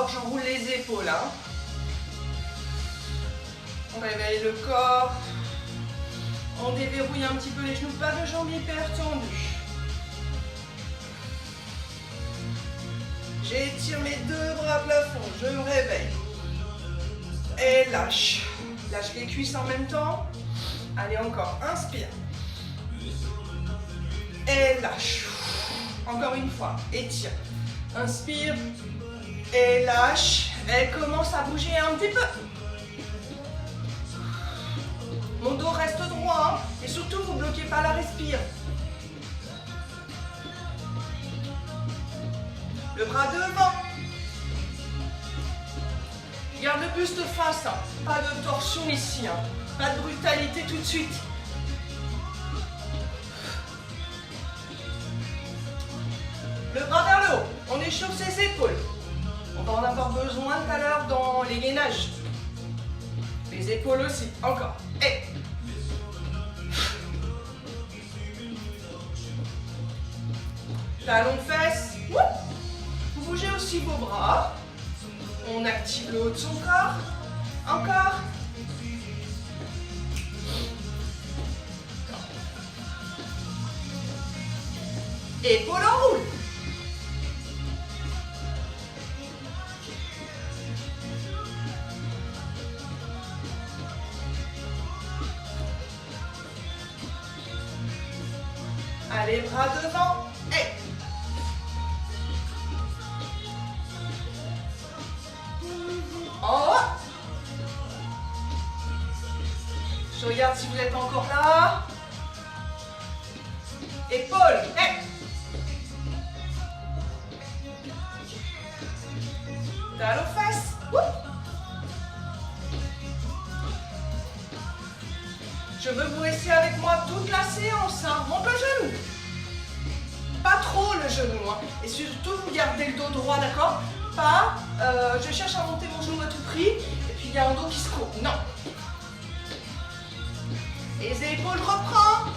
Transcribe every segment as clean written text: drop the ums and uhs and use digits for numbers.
corps, j'enroule les épaules. Hein. On réveille le corps. On déverrouille un petit peu les genoux, pas de jambes hyper tendues. J'étire mes deux bras à plafond, je me réveille. Et lâche. Lâche les cuisses en même temps. Allez, encore, inspire. Et lâche. Encore une fois, étire. Inspire. Et lâche. Elle commence à bouger un petit peu. Mon dos reste droit. Hein, et surtout, vous ne bloquez pas la respire. Le bras devant. Garde le buste face. Hein. Pas de torsion ici. Hein. Pas de brutalité tout de suite. Le bras vers le haut. On échauffe ses épaules. On va en avoir besoin tout à l'heure dans les gainages. Les épaules aussi. Encore. Et. Talons fesses. Vous bougez aussi vos bras. On active le haut de son corps. Encore. Épaules en roule. Allez, bras devant. Et. En haut. Je regarde si vous êtes encore là. Épaules. Et. Talons aux fesses. Je veux vous rester avec moi toute la séance. Hein. Monte le genou. Pas trop le genou. Hein. Et surtout, vous gardez le dos droit, d'accord? Pas, je cherche à monter mon genou à tout prix. Et puis, il y a un dos qui se courbe. Non. Les épaules reprend.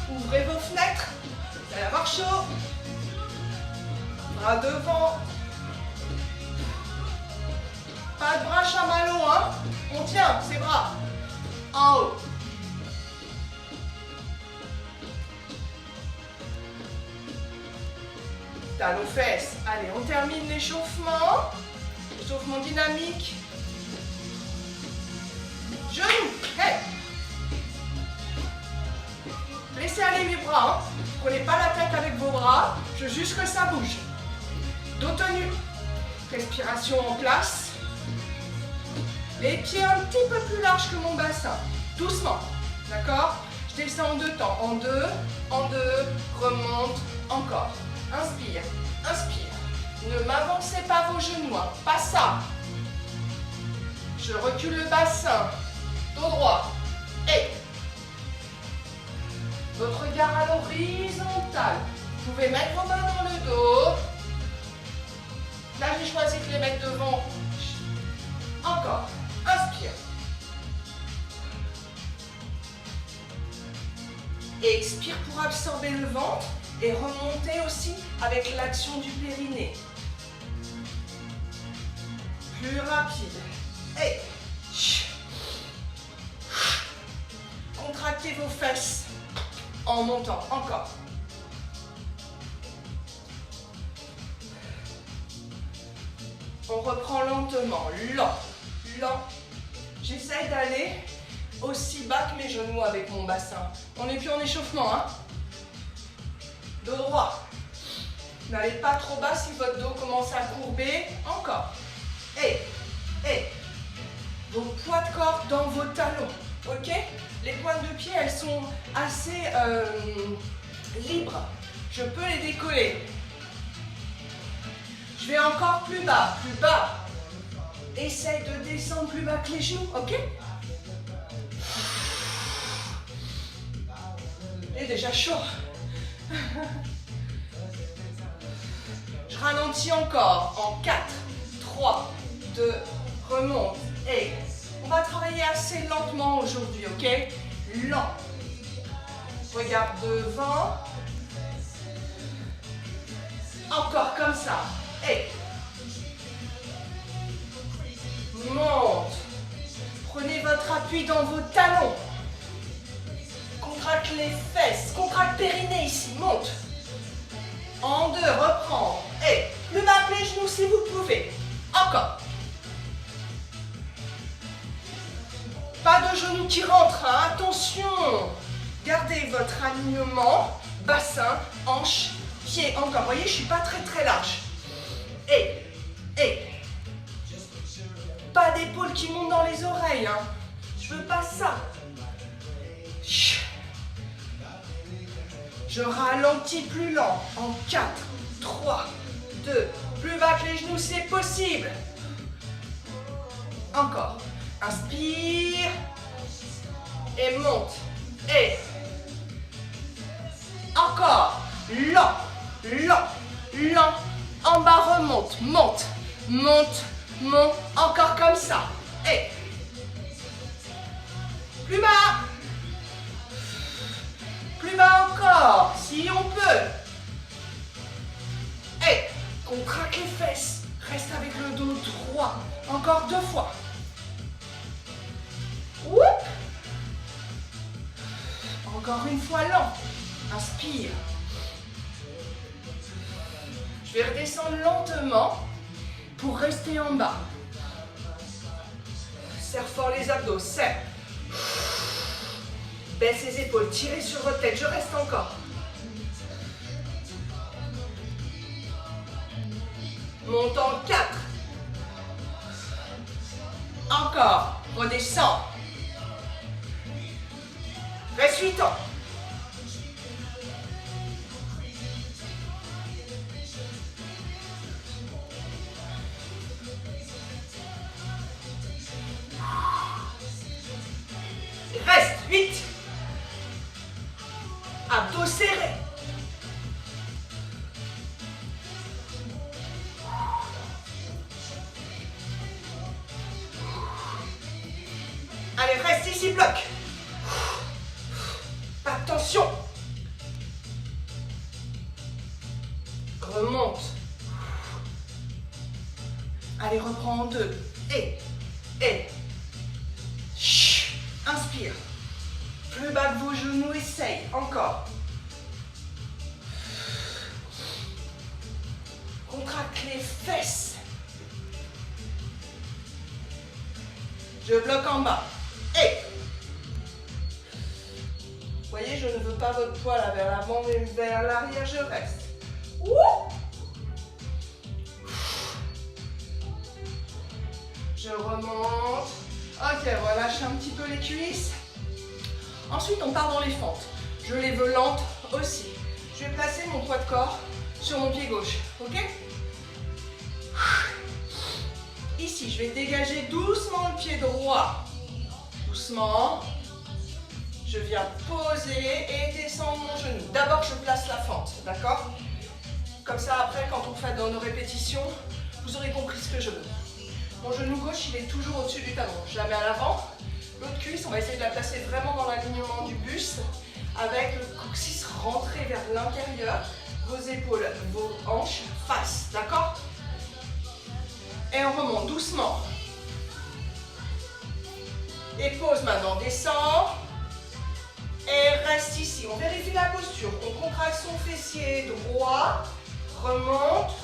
Ouvrez vos fenêtres. Vous allez avoir chaud. Bras devant. Pas de bras chamallow, hein. On tient ses bras. En haut. Talons fesses. Allez, on termine l'échauffement. Échauffement dynamique. Genoux. Hey. Laissez aller les bras. Hein. Prenez pas la tête avec vos bras. Je veux juste que ça bouge. Dos tenu. Respiration en place. Les pieds un petit peu plus larges que mon bassin. Doucement. D'accord? Je descends en deux temps. En deux, remonte, encore. Inspire, inspire. Ne m'avancez pas vos genoux. Hein. Pas ça. Je recule le bassin. Dos droit. Et. Votre regard à l'horizontale. Vous pouvez mettre vos mains dans le dos. Là, j'ai choisi de les mettre devant. Encore. Inspire. Et expire pour absorber le ventre et remonter aussi avec l'action du périnée. Plus rapide. Et contractez vos fesses en montant. Encore. On reprend lentement, lent. J'essaye d'aller aussi bas que mes genoux avec mon bassin. On n'est plus en échauffement, hein. Dos droit. N'allez pas trop bas si votre dos commence à courber. Encore. Et. Vos poids de corps dans vos talons. Ok? Les pointes de pied, elles sont assez libres. Je peux les décoller. Je vais encore plus bas, Essaye de descendre plus bas que les genoux, ok? Il est déjà chaud. Je ralentis encore en 4, 3, 2, remonte. Et on va travailler assez lentement aujourd'hui, ok? Lent. Regarde devant. Encore comme ça. Et monte. Prenez votre appui dans vos talons. Contracte les fesses, contracte périnée ici, monte. En deux, reprends. Et plus bas que les genoux si vous pouvez. Encore. Pas de genoux qui rentrent, hein. Attention. Gardez votre alignement, bassin, hanche, pied. Encore, vous voyez, je ne suis pas très large. Et. Pas d'épaule qui monte dans les oreilles, hein. Je veux pas ça. Je ralentis plus lent. En 4, 3, 2. Plus bas que les genoux, c'est possible. Encore. Inspire. Et monte. Et. Encore. Lent. En bas, remonte. Monte. Encore comme ça. Et. Plus bas. Plus bas encore, si on peut. Et contracte les fesses. Reste avec le dos droit. Encore 2 fois. Oup. Encore une fois lent. Inspire. Je vais redescendre lentement pour rester en bas. Serre fort les abdos. Serre. Baisse les épaules, tirez sur votre tête, je reste encore. Monte en 4. Encore, redescends. Reste 8 ans. Reste 8. Abdos serrés. Allez, reste ici, bloc. Pas de tension. Remonte. Allez, reprends en 2. Et. Inspire. Plus bas que vos genoux, essaye. Encore. Contracte les fesses. Je bloque en bas. Et. Vous voyez, je ne veux pas votre poids là vers l'avant, mais vers l'arrière, je reste. Ouh. Je remonte. Ok, relâche un petit peu les cuisses. Ensuite, on part dans les fentes. Je les veux lentes aussi. Je vais placer mon poids de corps sur mon pied gauche. Ok? Ici, je vais dégager doucement le pied droit. Doucement. Je viens poser et descendre mon genou. D'abord, je place la fente. D'accord? Comme ça, après, quand on fait dans nos répétitions, vous aurez compris ce que je veux. Mon genou gauche, il est toujours au-dessus du talon. Je la mets à l'avant. L'autre cuisse, on va essayer de la placer vraiment dans l'alignement du buste, avec le coccyx rentré vers l'intérieur, vos épaules, vos hanches face, d'accord? Et on remonte doucement. Et pose maintenant, descend. Et reste ici. On vérifie la posture. On contracte son fessier droit, remonte.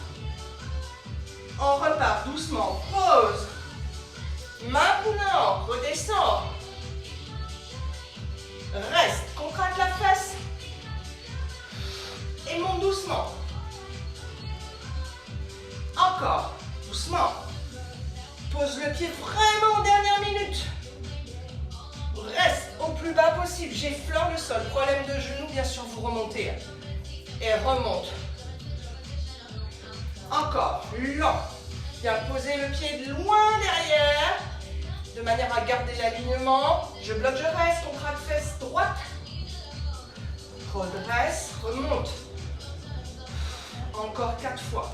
On repart doucement, pause. Maintenant, redescends. Reste, contracte la fesse. Et monte doucement. Encore, doucement. Pose le pied vraiment en dernière minute. Reste au plus bas possible. J'effleure le sol. Problème de genou, bien sûr, vous remontez. Et remonte. Encore, lent. Viens poser le pied loin derrière, de manière à garder l'alignement. Je bloque, je reste, contracte fesse droite. Redresse, remonte. Encore 4 fois.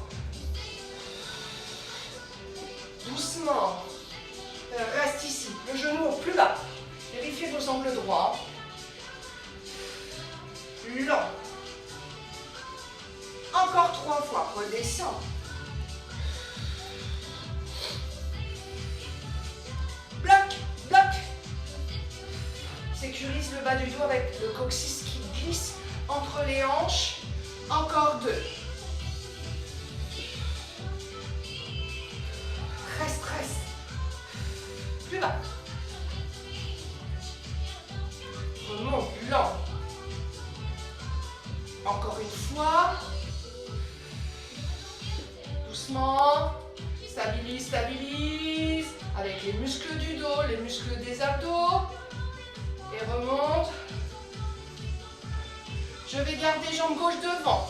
Doucement. Reste ici, le genou au plus bas. Vérifiez vos angles droits. Lent. Encore 3 fois, redescends. Sécurise le bas du dos avec le coccyx qui glisse entre les hanches. Encore 2. Reste, reste. Plus bas. Remonte, lent. Encore une fois. Doucement. Stabilise, stabilise. Avec les muscles du dos, les muscles des abdos. Et remonte. Je vais garder jambe gauche devant.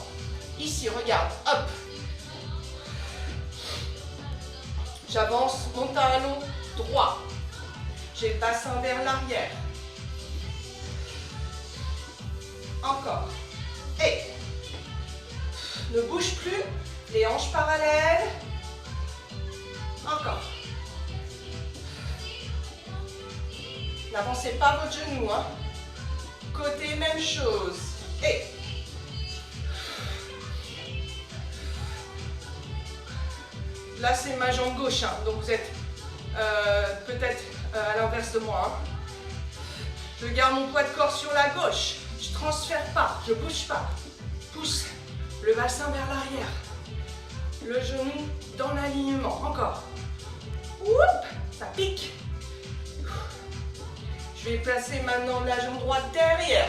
Ici, regarde. Hop. J'avance mon talon droit. J'ai le bassin vers l'arrière. Encore. Et ne bouge plus. Les hanches parallèles. Encore. N'avancez pas votre genou. Hein. Côté, même chose. Et là, c'est ma jambe gauche. Hein. Donc, vous êtes peut-être à l'inverse de moi. Hein. Je garde mon poids de corps sur la gauche. Je ne transfère pas. Je ne bouge pas. Pousse le bassin vers l'arrière. Le genou dans l'alignement. Encore. Oup, ça pique. Je vais placer maintenant la jambe droite derrière.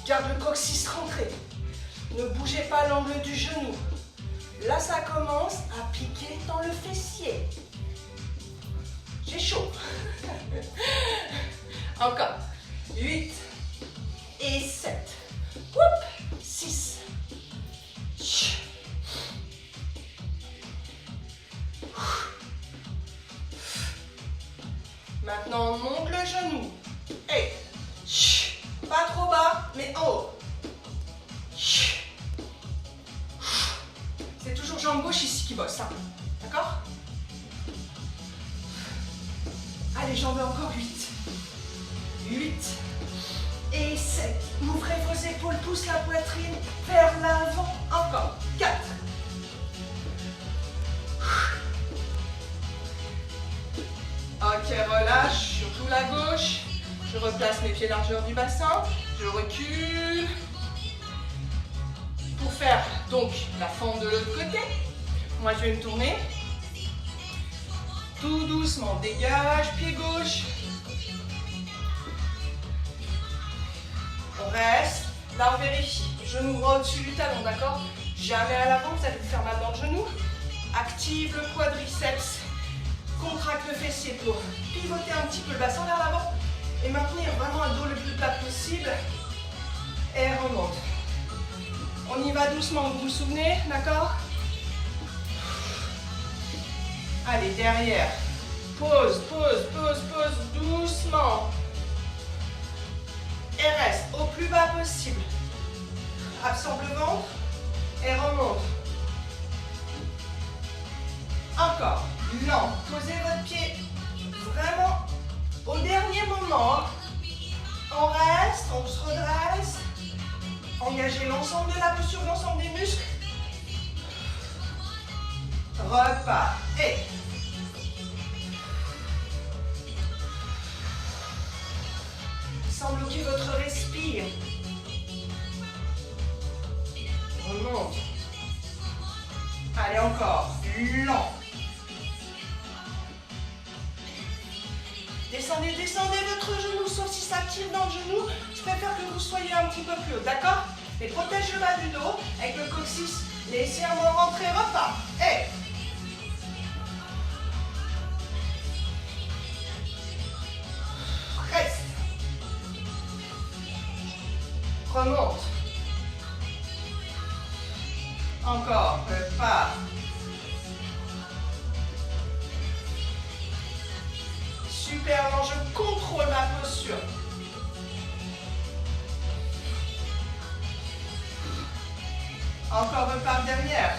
Garde le coccyx rentré. Ne bougez pas l'angle du genou. Là, ça commence à piquer dans le fessier. J'ai chaud. Encore. 8 et 7. 6. Maintenant, on monte le genou. Et pas trop bas, mais en haut. C'est toujours jambe gauche ici qui bosse. Hein. D'accord? Allez, j'en veux encore 8. 8 et 7. Ouvrez vos épaules, pousse la poitrine vers l'avant. Encore. 4. Ok, relâche, surtout la gauche. Je replace mes pieds largeur du bassin. Je recule. Pour faire donc la fente de l'autre côté, moi je vais me tourner. Tout doucement, dégage, pied gauche. On reste. Là, on vérifie. Genou droit au-dessus du talon, d'accord? Jamais à l'avant, vous allez vous faire mal dans le genou. Active le quadriceps. Contracte le fessier pour pivoter un petit peu le bassin vers l'avant et maintenir vraiment un dos le plus plat possible. Et remonte. On y va doucement, vous vous souvenez, d'accord? Allez, derrière. Pause, pause, pause, pause, doucement. Et reste au plus bas possible. Absorbe le ventre et remonte. Encore. Lent. Posez votre pied vraiment au dernier moment. On reste, on se redresse. Engagez l'ensemble de la posture, l'ensemble des muscles. Repart. Et sans bloquer votre respire. Remonte. Allez, encore. Lent. Descendez, descendez votre genou, sauf si ça tire dans le genou. Je préfère que vous soyez un petit peu plus haut, d'accord? Mais protège le bas du dos avec le coccyx. Laissez un moment rentrer, repart. Et reste. Remonte. Encore, repart. Super, alors je contrôle ma posture. Encore repart derrière.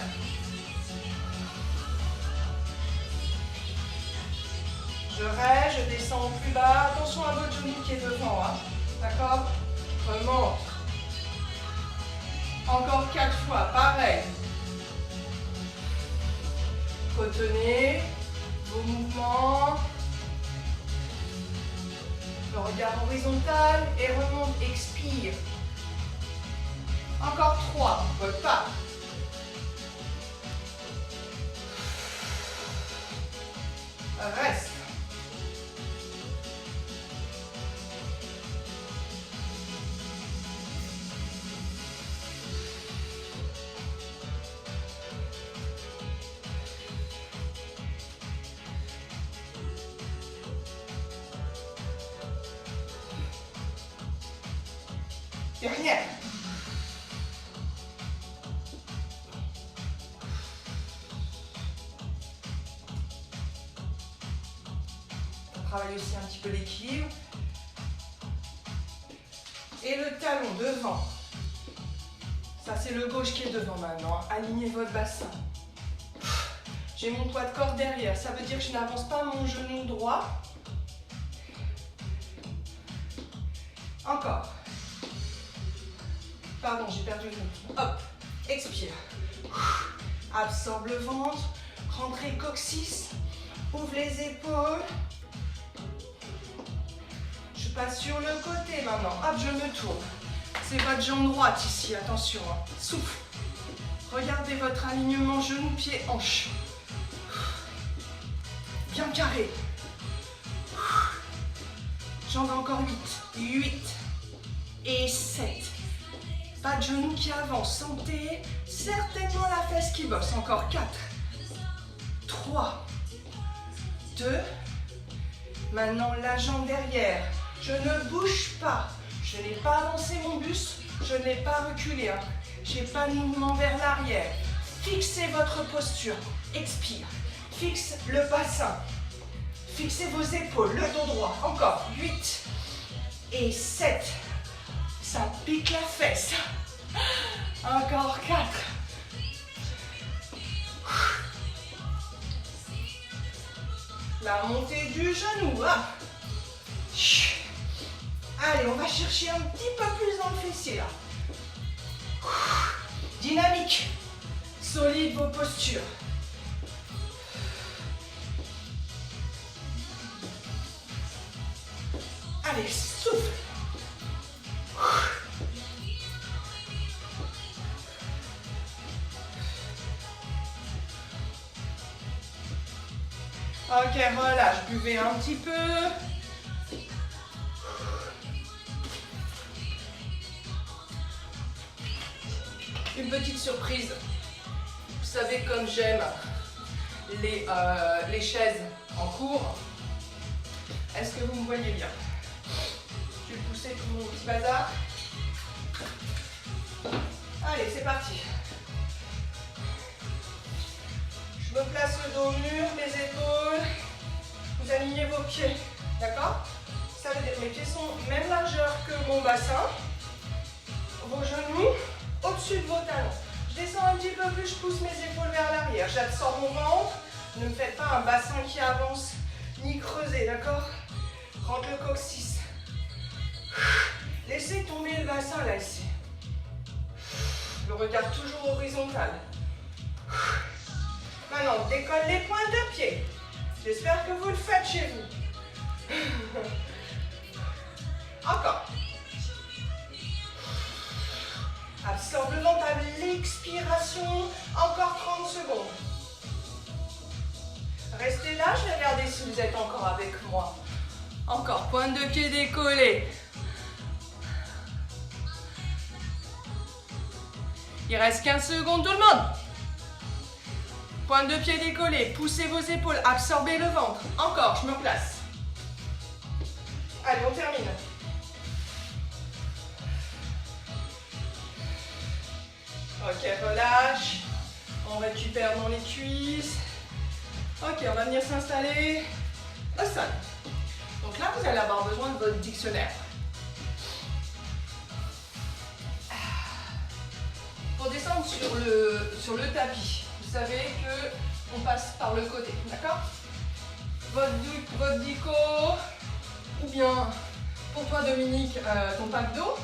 Je reste, je descends au plus bas. Attention à votre genou qui est devant. Hein. D'accord? Remonte. Encore 4 fois, pareil. Retenez vos mouvements. Le regard horizontal et remonte, expire. Encore 3, repart. Reste. Dernière. On travaille aussi un petit peu l'équilibre. Et le talon devant. Ça, c'est le gauche qui est devant maintenant. Alignez votre bassin. J'ai mon poids de corps derrière. Ça veut dire que je n'avance pas mon genou droit. Encore. Pardon, j'ai perdu le rythme. Hop, expire. Absorbe le ventre. Rentrez le coccyx. Ouvre les épaules. Je passe sur le côté maintenant. Hop, je me tourne. C'est votre jambe droite ici, attention. Souffle. Regardez votre alignement genou, pied, hanche. Bien carré. J'en ai encore 8 et 7. Pas de genou qui avance. Sentez certainement la fesse qui bosse. Encore 4, 3, 2. Maintenant la jambe derrière. Je ne bouge pas. Je n'ai pas avancé mon buste. Je n'ai pas reculé. Je n'ai pas de mouvement vers l'arrière. Fixez votre posture. Expire. Fixe le bassin. Fixez vos épaules. Le dos droit. Encore 8 et 7. Ça pique la fesse. Encore 4. La montée du genou. Hop. Allez, on va chercher un petit peu plus dans le fessier là. Dynamique. Solide vos postures. Allez, souffle. Ok, relâche, buvez un petit peu. Une petite surprise. Vous savez comme j'aime les chaises en cours. Est-ce que vous me voyez bien? Je vais pousser tout mon petit bazar. Allez, c'est parti. Je me place le dos au mur, les épaules. Vous alignez vos pieds, d'accord? Ça veut dire que mes pieds sont même largeur que mon bassin. Vos genoux au-dessus de vos talons. Je descends un petit peu plus, je pousse mes épaules vers l'arrière. J'absorbe mon ventre. Ne me faites pas un bassin qui avance ni creusé, d'accord? Rentre le coccyx. Laissez tomber le bassin là ici. Le regard toujours horizontal. Maintenant, décolle les pointes de pied. J'espère que vous le faites chez vous. Encore. Absorbe le ventre à l'expiration. Encore 30 secondes. Restez là, je vais regarder si vous êtes encore avec moi. Encore, pointe de pied décollée. Il reste 15 secondes, tout le monde. Pointe de pied décollée, poussez vos épaules, absorbez le ventre. Encore, je me place. Allez, on termine. Ok, relâche. On récupère dans les cuisses. Ok, on va venir s'installer au sol. Donc là, vous allez avoir besoin de votre dictionnaire. Pour descendre sur le tapis, vous savez qu'on passe par le côté, d'accord? Votre dico, ou bien pour toi Dominique, ton pack d'eau.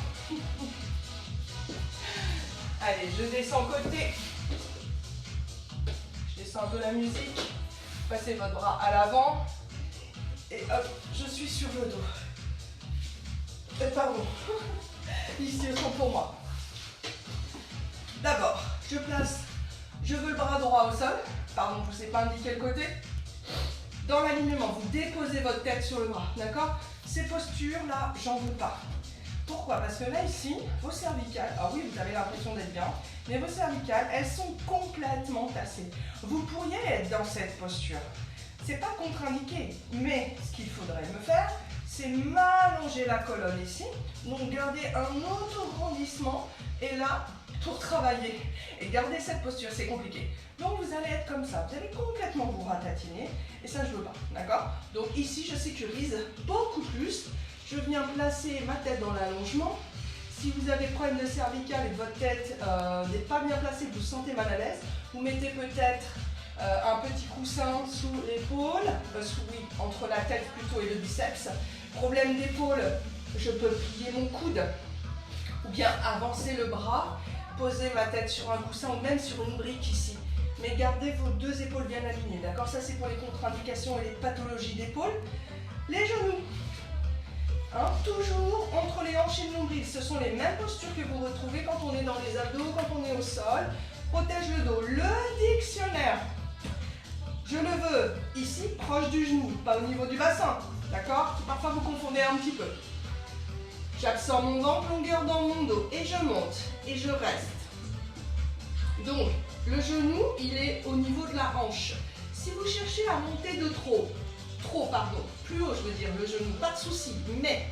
Allez, je descends côté. Je descends un peu la musique. Passez votre bras à l'avant. Et hop, je suis sur le dos. Pardon. Ici, elles sont pour moi. D'abord, je veux le bras droit au sol. Pardon, je ne vous ai pas indiqué le côté. Dans l'alignement, vous déposez votre tête sur le bras, d'accord? Ces postures-là, j'en veux pas. Pourquoi? Parce que là, ici, vos cervicales, ah oui, vous avez l'impression d'être bien, mais vos cervicales, elles sont complètement tassées. Vous pourriez être dans cette posture. C'est pas contre-indiqué, mais ce qu'il faudrait me faire, c'est m'allonger la colonne ici, donc garder un auto-grandissement, et là, pour travailler et garder cette posture, c'est compliqué. Donc vous allez être comme ça, vous allez complètement vous ratatiner, et ça je veux pas, d'accord? Donc ici, je sécurise beaucoup plus. Je viens placer ma tête dans l'allongement. Si vous avez problème de cervicale et que votre tête n'est pas bien placée, que vous vous sentez mal à l'aise, vous mettez peut-être un petit coussin sous l'épaule, oui, entre la tête plutôt et le biceps. Problème d'épaule, je peux plier mon coude ou bien avancer le bras, poser ma tête sur un coussin ou même sur une brique ici. Mais gardez vos deux épaules bien alignées, d'accord? Ça c'est pour les contre-indications et les pathologies d'épaule. Les genoux. Hein, toujours entre les hanches et le nombril, ce sont les mêmes postures que vous retrouvez quand on est dans les abdos, quand on est au sol. Protège le dos. Le dictionnaire, je le veux ici, proche du genou, pas au niveau du bassin, d'accord? Parfois vous confondez un petit peu. J'absorbe mon ventre, longueur dans mon dos, et je monte, et je reste. Donc, le genou, il est au niveau de la hanche. Si vous cherchez à monter de plus haut je veux dire, le genou, pas de souci, mais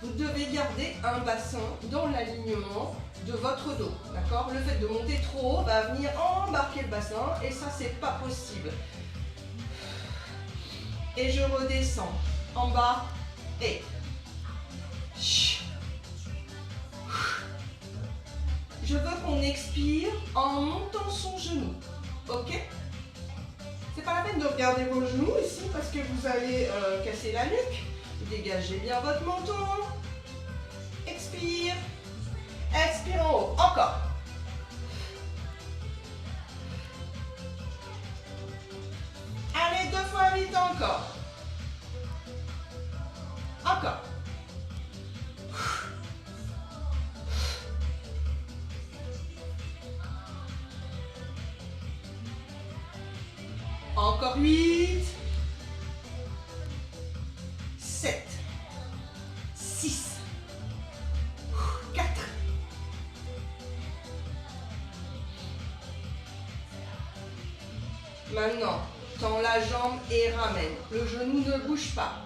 vous devez garder un bassin dans l'alignement de votre dos, d'accord? Le fait de monter trop haut va venir embarquer le bassin et ça c'est pas possible. Et je redescends en bas et je veux qu'on expire en montant son genou, ok? C'est pas la peine de regarder vos genoux ici parce que vous allez casser la nuque. Dégagez bien votre menton. Expire. Expire en haut. Encore. Allez, 2 fois vite encore. Encore. Encore 8, 7, 6, 4. Maintenant, tends la jambe et ramène. Le genou ne bouge pas.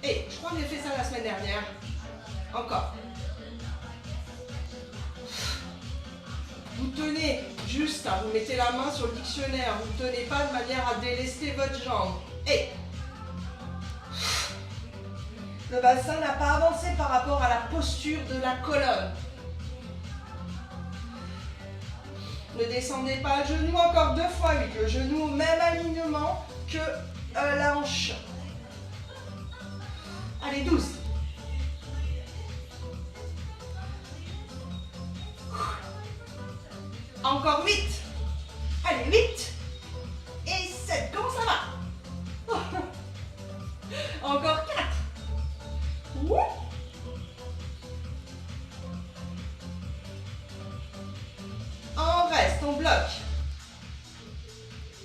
Et je crois que j'ai fait ça la semaine dernière. Encore. Vous tenez juste, hein, vous mettez la main sur le dictionnaire, vous ne tenez pas de manière à délester votre jambe. Et le bassin n'a pas avancé par rapport à la posture de la colonne. Ne descendez pas le genou, encore 2 fois 8. Le genou au même alignement que la hanche. Allez, 12. Encore 8. Allez, 8. Et 7. Comment ça va? Encore 4. Ouh. On reste, on bloque.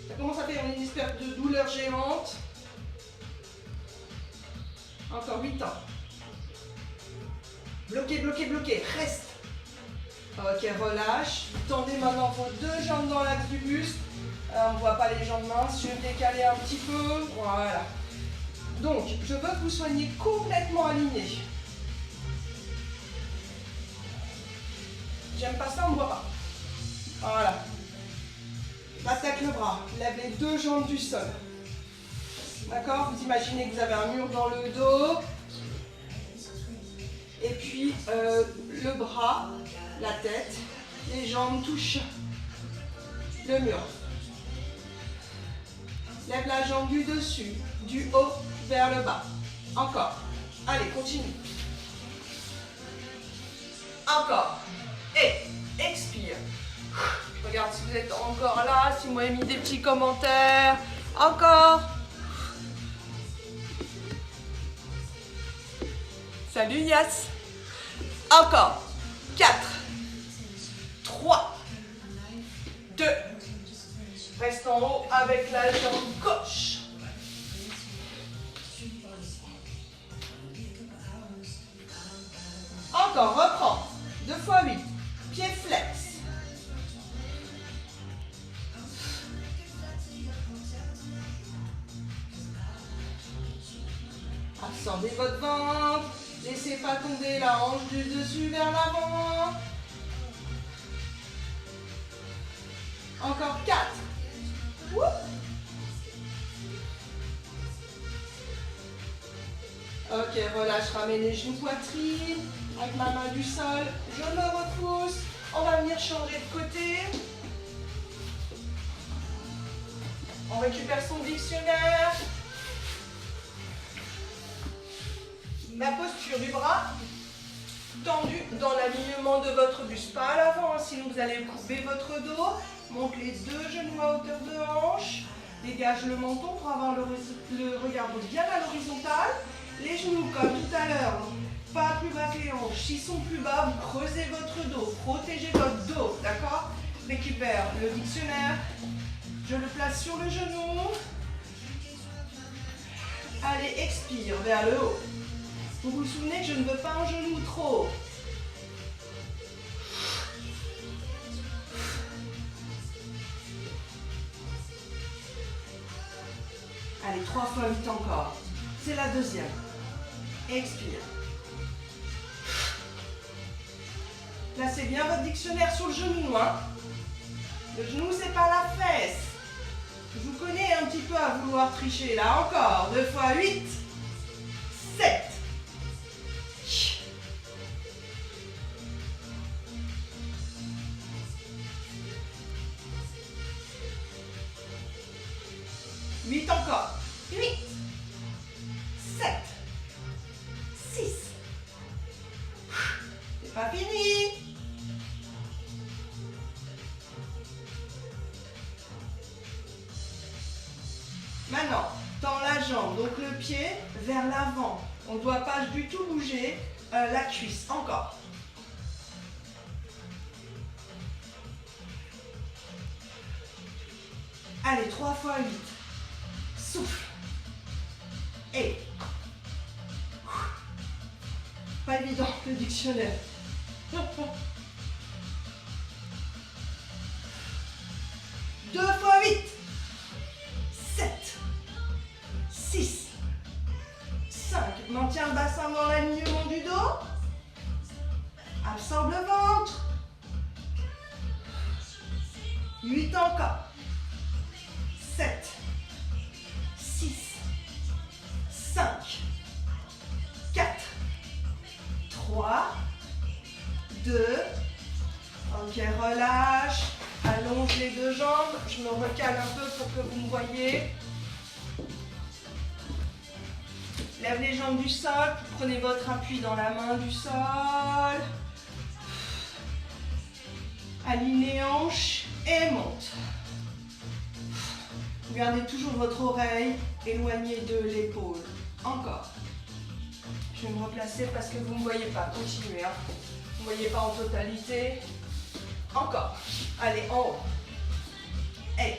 Ça commence à faire une espèce de douleur géante. Encore 8 ans. Bloquez, bloquez, bloquez. Reste. Ok, relâche. Tendez maintenant vos 2 jambes dans l'axe du buste. On ne voit pas les jambes minces. Je vais me décaler un petit peu. Voilà. Donc, je veux que vous soyez complètement alignés. J'aime pas ça, on ne voit pas. Voilà. Attaque le bras. Lève les 2 jambes du sol. D'accord? Vous imaginez que vous avez un mur dans le dos. Et puis, le bras, la tête, les jambes touchent le mur. Lève la jambe du dessus, du haut vers le bas. Encore. Allez, continue. Encore. Et expire. Regarde si vous êtes encore là, si vous m'avez mis des petits commentaires. Encore. Salut Yas. Encore. 4, 3, 2. Reste en haut avec la jambe gauche. Encore, reprends. 2 fois 8. Pied flex. Absorbez votre ventre. Laissez pas tomber la hanche du dessus vers l'avant. Encore 4. Wouh. Ok, relâche, ramène les genoux poitrine. Avec ma main du sol, je me repousse. On va venir changer de côté. On récupère son dictionnaire. La posture du bras tendu dans l'alignement de votre buste. Pas à l'avant, hein, sinon vous allez courber votre dos. Monte les 2 genoux à hauteur de hanche. Dégage le menton pour avoir le regard bien à l'horizontale. Les genoux comme tout à l'heure, pas plus bas que les hanches. S'ils sont plus bas, vous creusez votre dos. Protégez votre dos, d'accord? Récupère le dictionnaire. Je le place sur le genou. Allez, expire vers le haut. Vous vous souvenez que je ne veux pas un genou trop haut. Allez, 3 fois 8 encore. C'est la deuxième. Expire. Placez bien votre dictionnaire sur le genou. Hein. Le genou, c'est pas la fesse. Je vous connais un petit peu à vouloir tricher. Là encore. 2 fois 8. 7. 8 encore. 8. 7. 6. C'est pas fini. Maintenant, tends la jambe, donc le pied vers l'avant. On ne doit pas du tout bouger la cuisse. Encore. Allez, 3 fois 8. Souffle. Et. Pas évident, le dictionnaire. 2 fois 8. 7. 6. 5. Maintiens le bassin dans l'alignement du dos. Absorbe le ventre. 8 encore. 7. 6. 5. 4. 3. 2. Ok, relâche. Allonge les 2 jambes. Je me recale un peu pour que vous me voyez. Lève les jambes du sol. Prenez votre appui dans la main du sol. Aligne les hanches et monte. Gardez toujours votre oreille éloignée de l'épaule. Encore. Je vais me replacer parce que vous ne me voyez pas. Continuez. Hein. Vous ne me voyez pas en totalité. Encore. Allez, en haut. Et.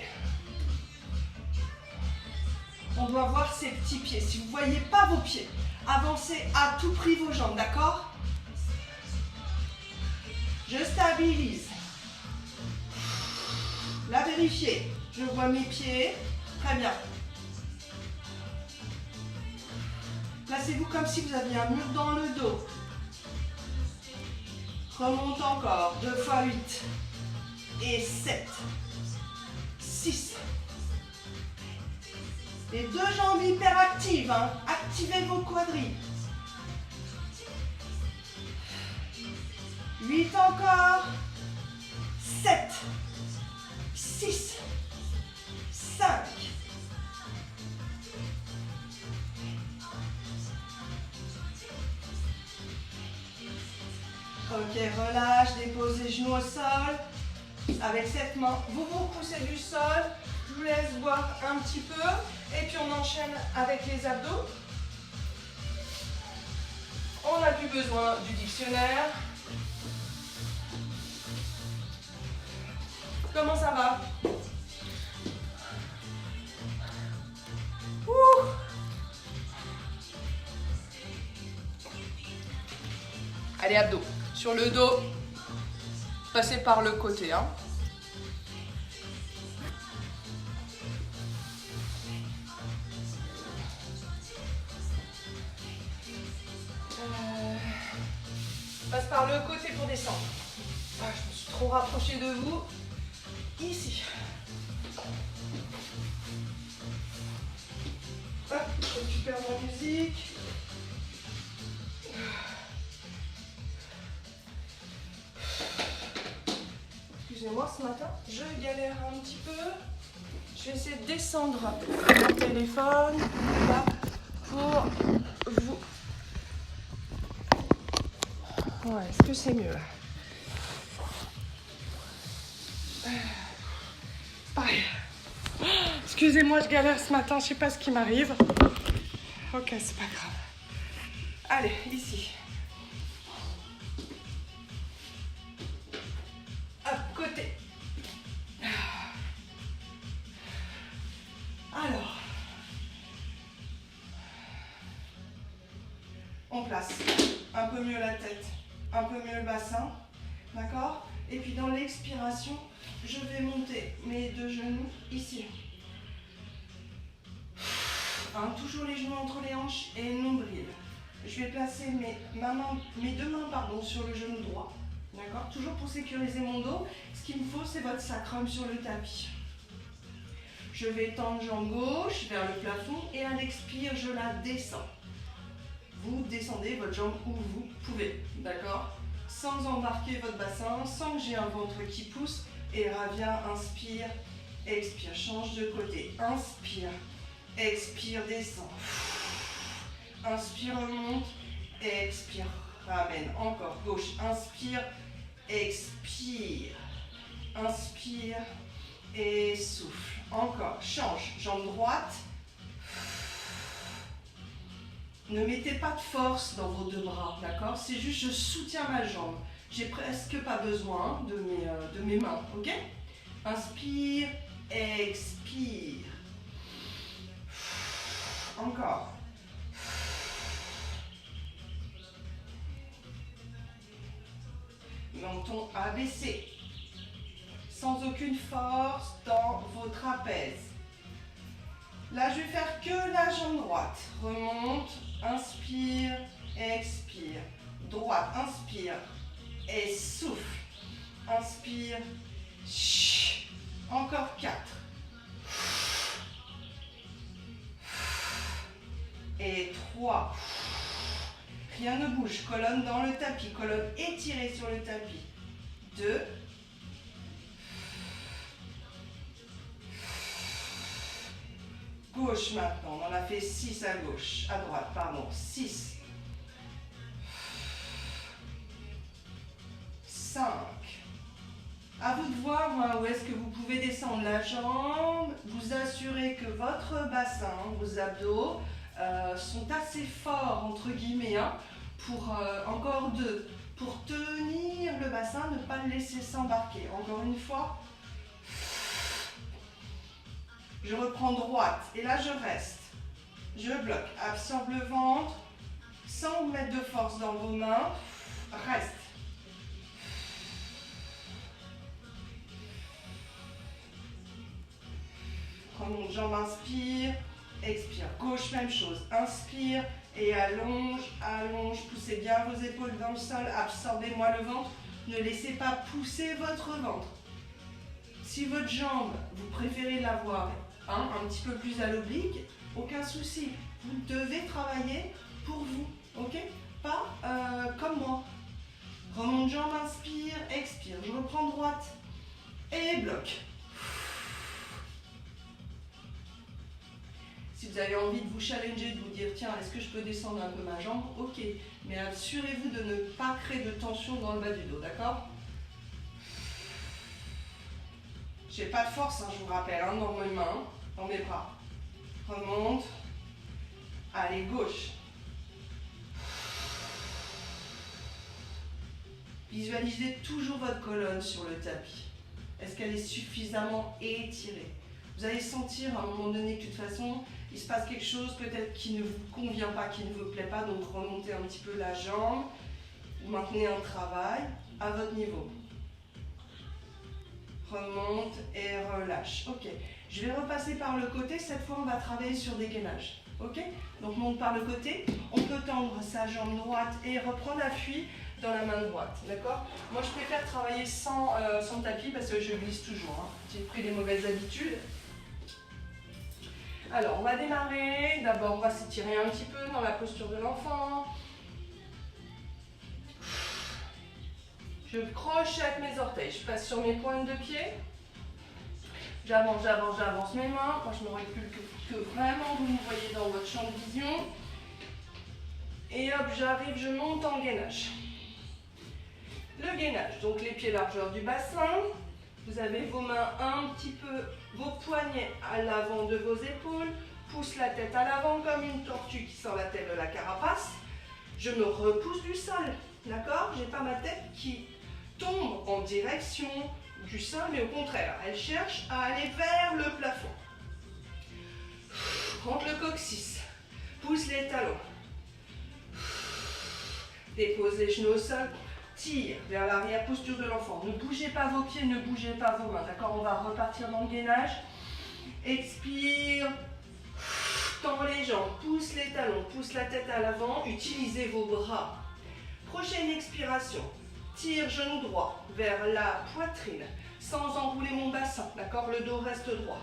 On doit voir ces petits pieds. Si vous ne voyez pas vos pieds, avancez à tout prix vos jambes, d'accord? Je stabilise. Là, vérifiez. Je vois mes pieds. Très bien. Placez-vous comme si vous aviez un mur dans le dos. Remonte encore. 2 fois 8. Et 7. 6. Les 2 jambes hyper actives. Hein. Activez vos quadris. 8 encore. 7. 6. 5. Ok, relâche, dépose les genoux au sol. Avec cette main, vous vous repoussez du sol. Je vous laisse voir un petit peu. Et puis on enchaîne avec les abdos. On n'a plus besoin du dictionnaire. Comment ça va? Ouh. Allez, abdos. Sur le dos, passez par le côté. Hein. Passe par le côté pour descendre. Ah, je me suis trop rapprochée de vous. Ici. Hop, je récupère ma musique. Excusez-moi, ce matin, je galère un petit peu. Je vais essayer de descendre mon téléphone là pour vous. Ouais, est-ce que c'est mieux là? Pareil. Excusez-moi, je galère ce matin, je sais pas ce qui m'arrive. Ok, c'est pas grave. Allez, ici. Hop, côté. Alors. On place un peu mieux la tête, un peu mieux le bassin. D'accord? Et puis dans l'expiration, je vais monter mes deux genoux ici. Hein, toujours les genoux entre les hanches et nombril. Je vais placer mes deux mains sur le genou droit. D'accord? Toujours pour sécuriser mon dos. Ce qu'il me faut, c'est votre sacrum sur le tapis. Je vais tendre jambe gauche vers le plafond et à l'expire, je la descends. Vous descendez votre jambe où vous pouvez. D'accord? Sans embarquer votre bassin, sans que j'ai un ventre qui pousse. Et reviens, inspire, expire, change de côté. Inspire, expire, descend. Inspire, remonte, expire, ramène. Encore, gauche, inspire, expire. Inspire et souffle. Encore, change, jambe droite. Ne mettez pas de force dans vos deux bras, d'accord? C'est juste, je soutiens ma jambe. J'ai presque pas besoin de mes mains, ok? Inspire, expire. Encore. Menton abaissé. Sans aucune force dans vos trapèzes. Là, je vais faire que la jambe droite. Remonte, inspire, expire. Droite, inspire et souffle. Inspire. Encore 4. Et 3. Rien ne bouge. Colonne dans le tapis. Colonne étirée sur le tapis. 2. Gauche maintenant, on en a fait 6 à gauche, à droite, pardon, 6, 5. À vous de voir où est-ce que vous pouvez descendre la jambe, vous assurez que votre bassin, vos abdos sont assez forts, entre guillemets, hein, pour encore 2, pour tenir le bassin, ne pas le laisser s'embarquer. Encore une fois. Je reprends droite et là je reste. Je bloque, absorbe le ventre sans vous mettre de force dans vos mains. Reste. Remonte, jambe, inspire, expire. Gauche, même chose. Inspire et allonge, allonge. Poussez bien vos épaules dans le sol. Absorbez-moi le ventre. Ne laissez pas pousser votre ventre. Si votre jambe, vous préférez l'avoir un petit peu plus à l'oblique, aucun souci. Vous devez travailler pour vous, ok? Pas comme moi. Remonte jambe, inspire, expire. Je reprends droite et bloque. Si vous avez envie de vous challenger, de vous dire, tiens, est-ce que je peux descendre un peu ma jambe? Ok, mais assurez-vous de ne pas créer de tension dans le bas du dos, d'accord? J'ai pas de force, je vous rappelle, dans mes mains, dans mes bras. Remonte. Allez, gauche. Visualisez toujours votre colonne sur le tapis. Est-ce qu'elle est suffisamment étirée? Vous allez sentir à un moment donné que de toute façon, il se passe quelque chose peut-être qui ne vous convient pas, qui ne vous plaît pas, donc remontez un petit peu la jambe, vous maintenez un travail à votre niveau. Remonte et relâche. Ok, je vais repasser par le côté, cette fois on va travailler sur des gainages. Ok, donc monte par le côté, on peut tendre sa jambe droite et reprendre appui dans la main droite, d'accord? Moi je préfère travailler sans tapis parce que je glisse toujours, hein. J'ai pris des mauvaises habitudes. Alors on va démarrer, d'abord on va s'étirer un petit peu dans la posture de l'enfant. Je crochette mes orteils, je passe sur mes pointes de pied. J'avance, j'avance, j'avance mes mains. Moi je me recule que vraiment vous me voyez dans votre champ de vision. Et hop, j'arrive, je monte en gainage. Le gainage, donc les pieds largeur du bassin. Vous avez vos mains un petit peu, vos poignets à l'avant de vos épaules. Pousse la tête à l'avant comme une tortue qui sort la tête de la carapace. Je me repousse du sol, d'accord? J'ai pas ma tête qui tombe en direction du sol, mais au contraire, elle cherche à aller vers le plafond. Rentre le coccyx, pousse les talons. Dépose les genoux au sol. Tire vers l'arrière, posture de l'enfant. Ne bougez pas vos pieds, ne bougez pas vos mains. D'accord? On va repartir dans le gainage. Expire. Tends les jambes, pousse les talons, pousse la tête à l'avant. Utilisez vos bras. Prochaine expiration. Tire genou droit vers la poitrine sans enrouler mon bassin. D'accord? Le dos reste droit.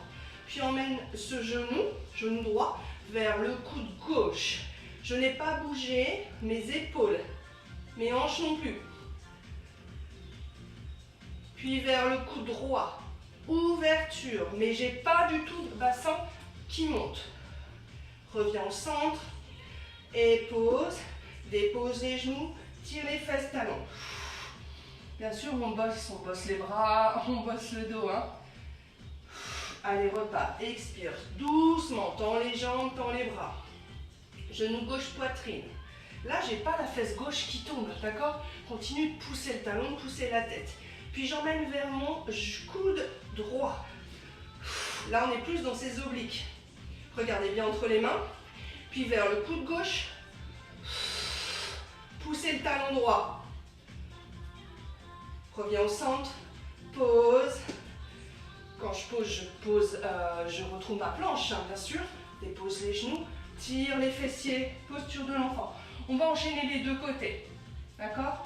Puis emmène ce genou droit, vers le coude gauche. Je n'ai pas bougé mes épaules, mes hanches non plus. Puis vers le coude droit, ouverture, mais j'ai pas du tout de bassin qui monte. Reviens au centre et pose, dépose les genoux, tire les fesses, talons. Bien sûr, on bosse les bras, on bosse le dos. Hein. Allez, repart, expire, doucement, tends les jambes, tends les bras. Genou gauche, poitrine. Là, j'ai pas la fesse gauche qui tombe, d'accord? Continue de pousser le talon, de pousser la tête. Puis j'emmène vers mon coude droit. Là, on est plus dans ces obliques. Regardez bien entre les mains. Puis vers le coude gauche. Poussez le talon droit. Reviens au centre. Pose. Quand je pose, je retrouve ma planche, hein, bien sûr. Dépose les genoux. Tire les fessiers. Posture de l'enfant. On va enchaîner les deux côtés. D'accord?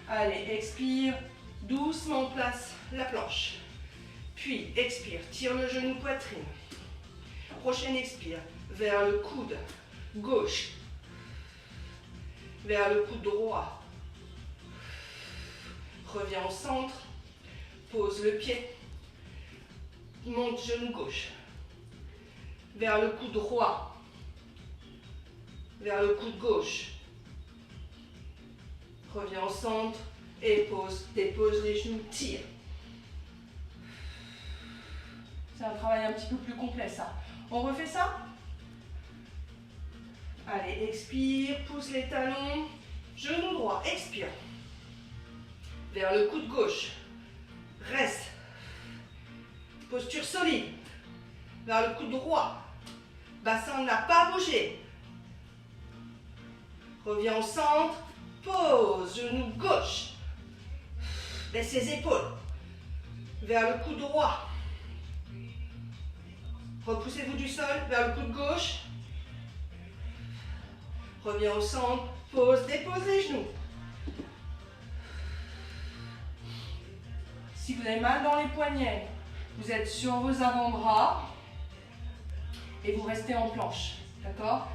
Allez, expire, doucement place la planche. Puis, expire, tire le genou poitrine. Prochaine expire, vers le coude gauche. Vers le coude droit. Reviens au centre. Pose le pied. Monte genou gauche. Vers le coude droit. Vers le coude gauche. Reviens au centre et pose, dépose les genoux, tire. C'est un travail un petit peu plus complet ça. On refait ça? Allez, expire, pousse les talons, genou droit, expire. Vers le coude gauche, reste. Posture solide. Vers le coude droit, bassin n'a pas bougé. Reviens au centre. Pose, genou gauche. Laisse les épaules. Vers le coude droit. Repoussez-vous du sol, vers le coude gauche. Reviens au centre. Pose, dépose les genoux. Si vous avez mal dans les poignets, vous êtes sur vos avant-bras et vous restez en planche. D'accord ?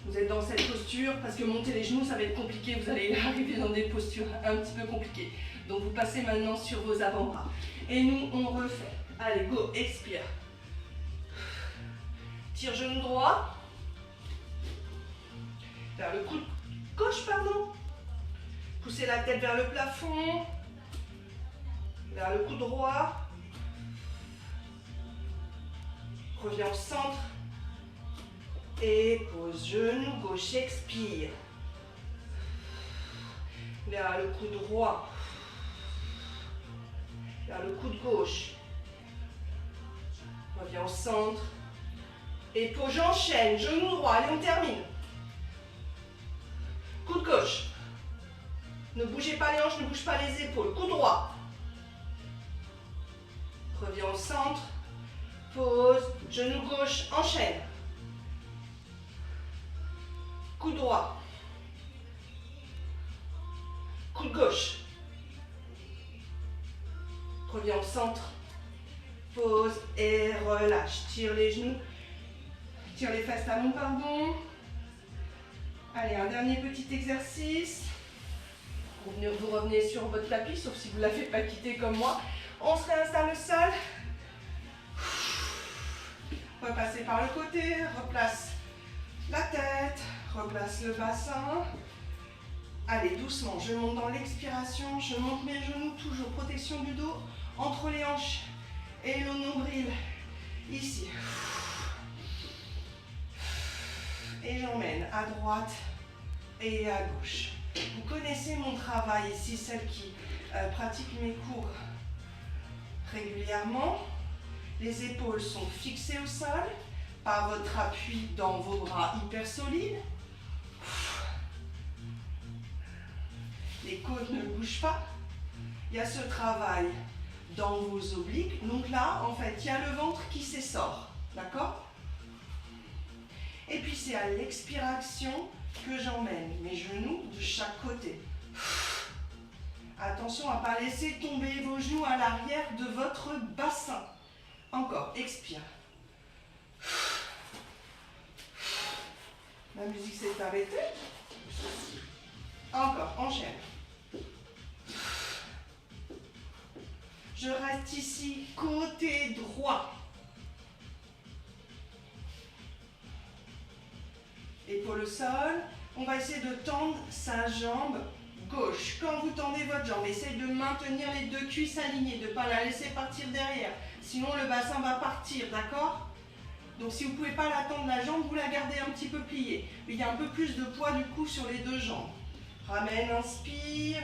Vous êtes dans cette posture, parce que monter les genoux, ça va être compliqué. Vous allez arriver dans des postures un petit peu compliquées. Donc, vous passez maintenant sur vos avant-bras. Et nous, on refait. Allez, go, expire. Tire genou droit. Vers le coude gauche, pardon. Poussez la tête vers le plafond. Vers le coude droit. Reviens au centre. Et pose genou gauche, expire. vers le coude droit, vers le coude gauche. Reviens au centre. Épaule, j'enchaîne, genou droit, allez on termine. Coude gauche. Ne bougez pas les hanches, ne bouge pas les épaules. Coude droit. Reviens au centre. Pause. Genou gauche, enchaîne. Coude droit. Coude gauche. Reviens au centre. Pause et relâche. Tire les genoux. Tire les fesses talons, pardon. Allez, un dernier petit exercice. Vous revenez sur votre tapis, sauf si vous ne l'avez pas quitté comme moi. On se réinstalle au sol. Repassez par le côté. Replace la tête. Replace le bassin. Allez, doucement. Je monte dans l'expiration. Je monte mes genoux. Toujours protection du dos. Entre les hanches et le nombril. Ici. Et j'emmène à droite et à gauche. Vous connaissez mon travail ici, celles qui pratiquent mes cours régulièrement. Les épaules sont fixées au sol par votre appui dans vos bras hyper solides. Les côtes ne bougent pas. Il y a ce travail dans vos obliques. Donc là, en fait, il y a le ventre qui s'essore. D'accord ? Et puis c'est à l'expiration que j'emmène mes genoux de chaque côté. Attention à ne pas laisser tomber vos genoux à l'arrière de votre bassin. Encore, expire. La musique s'est arrêtée. Encore, enchaîne. Je reste ici, côté droit. Épaule au sol. On va essayer de tendre sa jambe gauche. Quand vous tendez votre jambe, essayez de maintenir les deux cuisses alignées, de ne pas la laisser partir derrière. Sinon, le bassin va partir, d'accord ? Donc, si vous ne pouvez pas la tendre la jambe, vous la gardez un petit peu pliée. Mais il y a un peu plus de poids du coup sur les deux jambes. Ramène, inspire.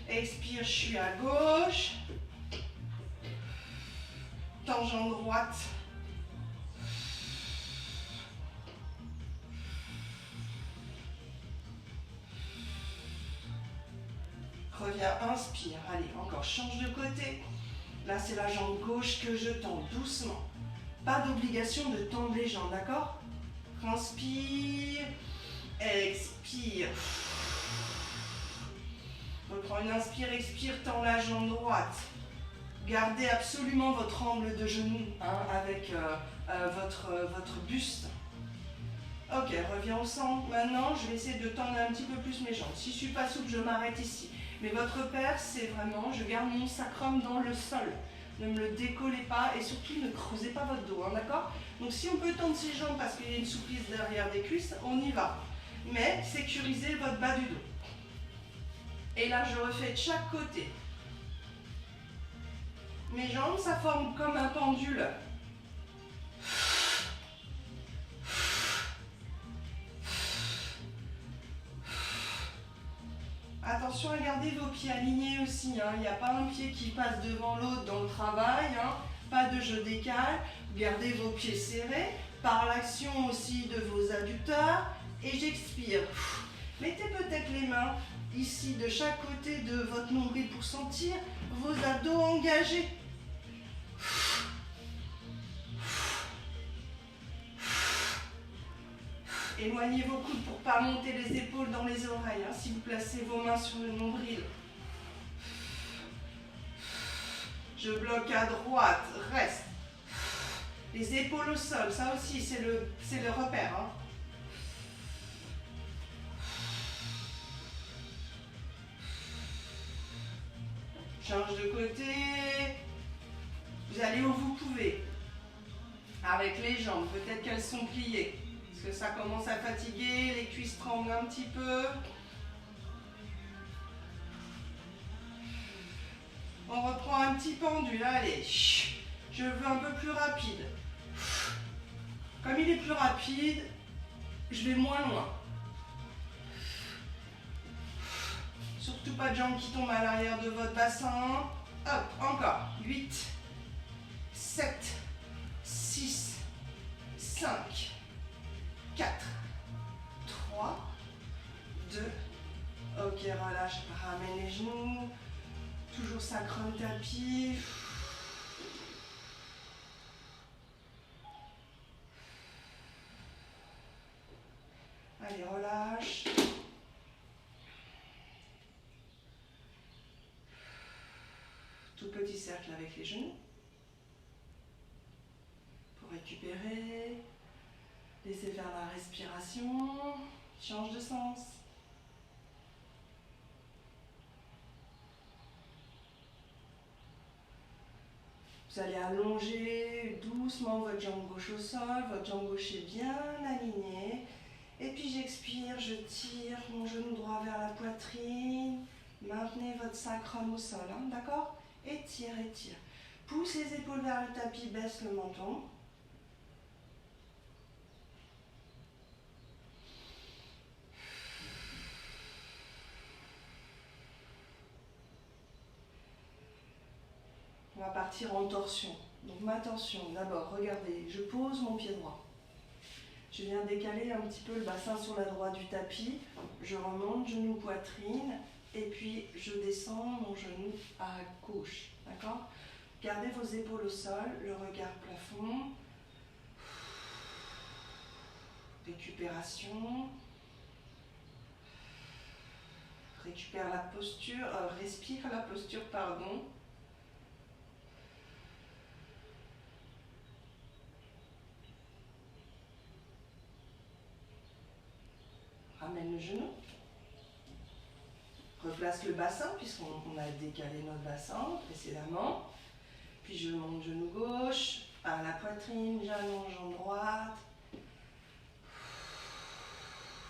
Expire, je suis à gauche. Tangente droite. Reviens, inspire. Allez, encore, change de côté. Là, c'est la jambe gauche que je tends doucement. Pas d'obligation de tendre les jambes, d'accord ? Inspire. Expire. Reprends une inspire, expire, tends la jambe droite. Gardez absolument votre angle de genou avec votre buste. Ok, reviens au centre. Maintenant, je vais essayer de tendre un petit peu plus mes jambes. Si je ne suis pas souple, je m'arrête ici. Mais votre repère, c'est vraiment, je garde mon sacrum dans le sol. Ne me le décollez pas et surtout ne creusez pas votre dos, d'accord ? Donc si on peut tendre ses jambes parce qu'il y a une souplesse derrière des cuisses, on y va. Mais sécurisez votre bas du dos. Et là, je refais de chaque côté. Mes jambes, ça forme comme un pendule. Attention à garder vos pieds alignés aussi. Il n'y a pas un pied qui passe devant l'autre dans le travail. Pas de je décale. Gardez vos pieds serrés. Par l'action aussi de vos adducteurs. Et j'expire. Mettez peut-être les mains ici de chaque côté de votre nombril pour sentir vos abdos engagés. Éloignez vos coudes pour ne pas monter les épaules dans les oreilles. Si vous placez vos mains sur le nombril. Je bloque à droite, reste. Les épaules au sol, ça aussi c'est le repère. Change de côté. Vous allez où vous pouvez. Avec les jambes, peut-être qu'elles sont pliées. Parce que ça commence à fatiguer, les cuisses tremblent un petit peu. On reprend un petit pendule, allez. Je veux un peu plus rapide. Comme il est plus rapide, je vais moins loin. Surtout Pas de jambes qui tombent à l'arrière de votre bassin. Hop, encore. 8, 7, 6, 5, 4, 3, 2. Ok, relâche, ramène les genoux. Toujours sacrum tapis. Allez, relâche. Tout petit cercle avec les genoux. Pour récupérer. Laissez faire la respiration. Change de sens. Vous allez allonger doucement votre jambe gauche au sol. Votre jambe gauche est bien alignée. Et puis j'expire, je tire mon genou droit vers la poitrine. Maintenez votre sacrum au sol, hein, d'accord? Étire, étire. Pousse les épaules vers le tapis, baisse le menton. On va partir en torsion. Donc ma torsion, d'abord, regardez, je pose mon pied droit. Je viens décaler un petit peu le bassin sur la droite du tapis. Je remonte, genou, poitrine. Et puis je descends mon genou à gauche. D'accord? Gardez vos épaules au sol, le regard plafond. Récupération. Récupère la posture, respire la posture, pardon. Ramène le genou. Replace le bassin puisqu'on a décalé notre bassin précédemment. Puis je monte genou gauche à la poitrine, j'allonge jambe droite.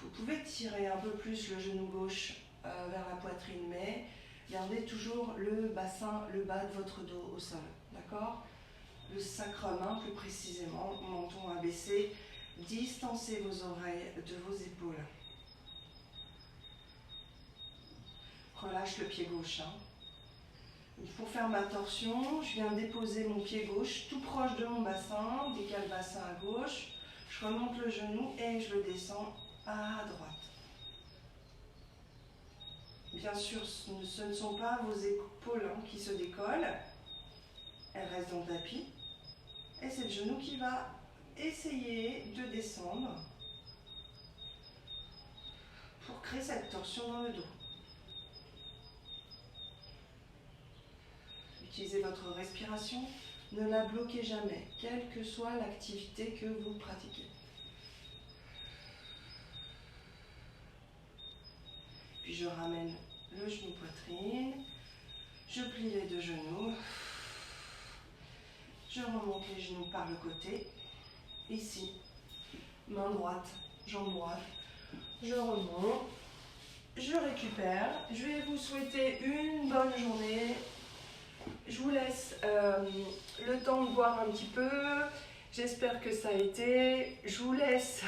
Vous pouvez tirer un peu plus le genou gauche vers la poitrine, mais gardez toujours le bassin, le bas de votre dos au sol. D'accord? Le sacrum, plus précisément, menton abaissé. Distancez vos oreilles de vos épaules. Relâche le pied gauche. Pour faire ma torsion, je viens déposer mon pied gauche tout proche de mon bassin, décale le bassin à gauche, je remonte le genou et je le descends à droite. Bien sûr, ce ne sont pas vos épaules qui se décollent, elles restent dans le tapis. Et c'est le genou qui va essayer de descendre pour créer cette torsion dans le dos. Utilisez votre respiration, ne la bloquez jamais, quelle que soit l'activité que vous pratiquez. Puis je ramène le genou poitrine, je plie les deux genoux, je remonte les genoux par le côté, ici, main droite, jambe droite, je remonte, je récupère, je vais vous souhaiter une bonne journée. Je vous laisse le temps de boire un petit peu. J'espère que ça a été. Je vous laisse.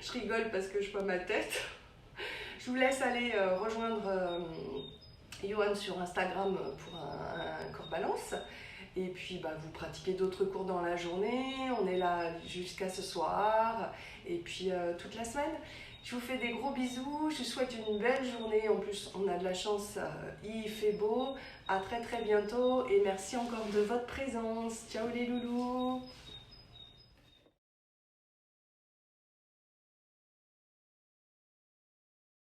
Je rigole parce que je vois ma tête. Je vous laisse aller rejoindre Johan sur Instagram pour un corps balance. Et puis vous pratiquez d'autres cours dans la journée. On est là jusqu'à ce soir. Et puis toute la semaine. Je vous fais des gros bisous, je vous souhaite une belle journée. En plus, on a de la chance, il fait beau. À très très bientôt et merci encore de votre présence. Ciao les loulous!